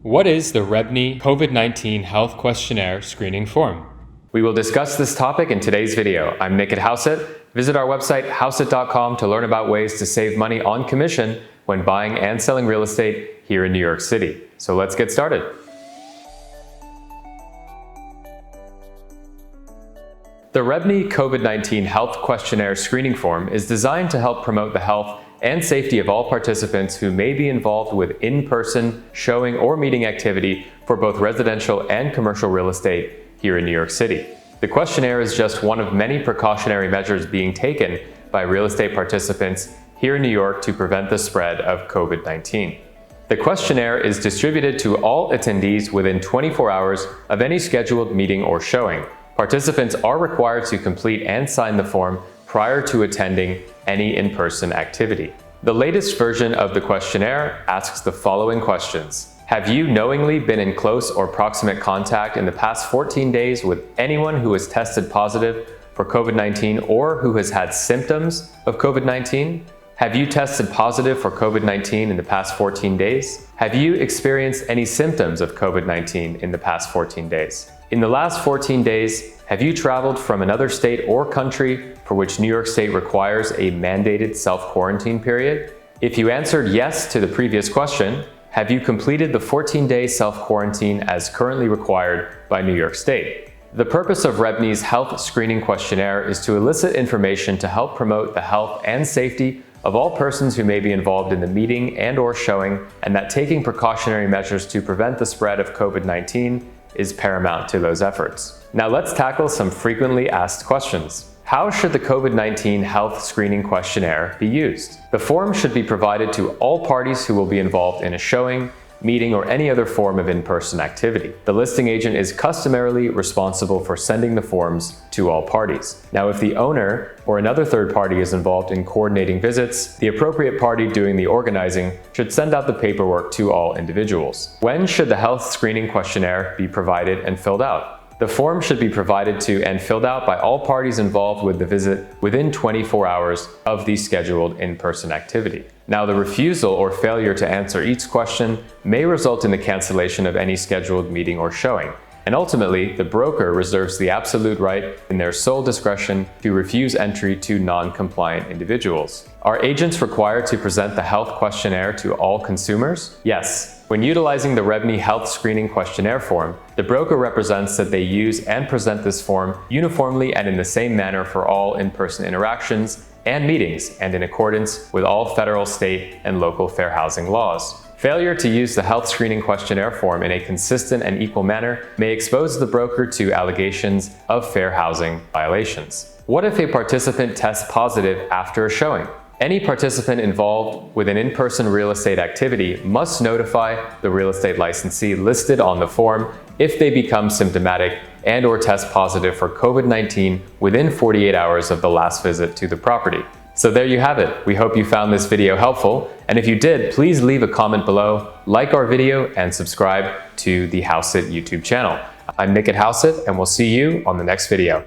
What is the REBNY COVID-19 Health Questionnaire screening form? We will discuss this topic in today's video. I'm Nick at Hauseit. Visit our website, hauseit.com, to learn about ways to save money on commission when buying and selling real estate here in New York City. So let's get started. The REBNY COVID-19 Health Questionnaire screening form is designed to help promote the health and safety of all participants who may be involved with in-person showing or meeting activity for both residential and commercial real estate here in New York City. The questionnaire is just one of many precautionary measures being taken by real estate participants here in New York to prevent the spread of COVID-19. The questionnaire is distributed to all attendees within 24 hours of any scheduled meeting or showing. Participants are required to complete and sign the form prior to attending any in-person activity. The latest version of the questionnaire asks the following questions. Have you knowingly been in close or proximate contact in the past 14 days with anyone who has tested positive for COVID-19 or who has had symptoms of COVID-19? Have you tested positive for COVID-19 in the past 14 days? Have you experienced any symptoms of COVID-19 in the past 14 days? In the last 14 days, have you traveled from another state or country for which New York State requires a mandated self-quarantine period? If you answered yes to the previous question, have you completed the 14-day self-quarantine as currently required by New York State? The purpose of REBNY's health screening questionnaire is to elicit information to help promote the health and safety of all persons who may be involved in the meeting and/or showing, and that taking precautionary measures to prevent the spread of COVID-19 is paramount to those efforts. Now let's tackle some frequently asked questions. How should the COVID-19 health screening questionnaire be used? The form should be provided to all parties who will be involved in a showing, meeting, or any other form of in-person activity. The listing agent is customarily responsible for sending the forms to all parties. Now, if the owner or another third party is involved in coordinating visits, the appropriate party doing the organizing should send out the paperwork to all individuals. When should the health screening questionnaire be provided and filled out? The form should be provided to and filled out by all parties involved with the visit within 24 hours of the scheduled in-person activity. Now, the refusal or failure to answer each question may result in the cancellation of any scheduled meeting or showing. And ultimately, the broker reserves the absolute right in their sole discretion to refuse entry to non-compliant individuals. Are agents required to present the health questionnaire to all consumers? Yes. When utilizing the REBNY Health Screening Questionnaire form, the broker represents that they use and present this form uniformly and in the same manner for all in-person interactions and meetings, and in accordance with all federal, state, and local fair housing laws. Failure to use the health screening questionnaire form in a consistent and equal manner may expose the broker to allegations of fair housing violations. What if a participant tests positive after a showing? Any participant involved with an in-person real estate activity must notify the real estate licensee listed on the form if they become symptomatic and/or test positive for COVID-19 within 48 hours of the last visit to the property. So there you have it. We hope you found this video helpful, and if you did, please leave a comment below, like our video, and subscribe to the Hauseit YouTube channel. I'm Nick at Hauseit, and we'll see you on the next video.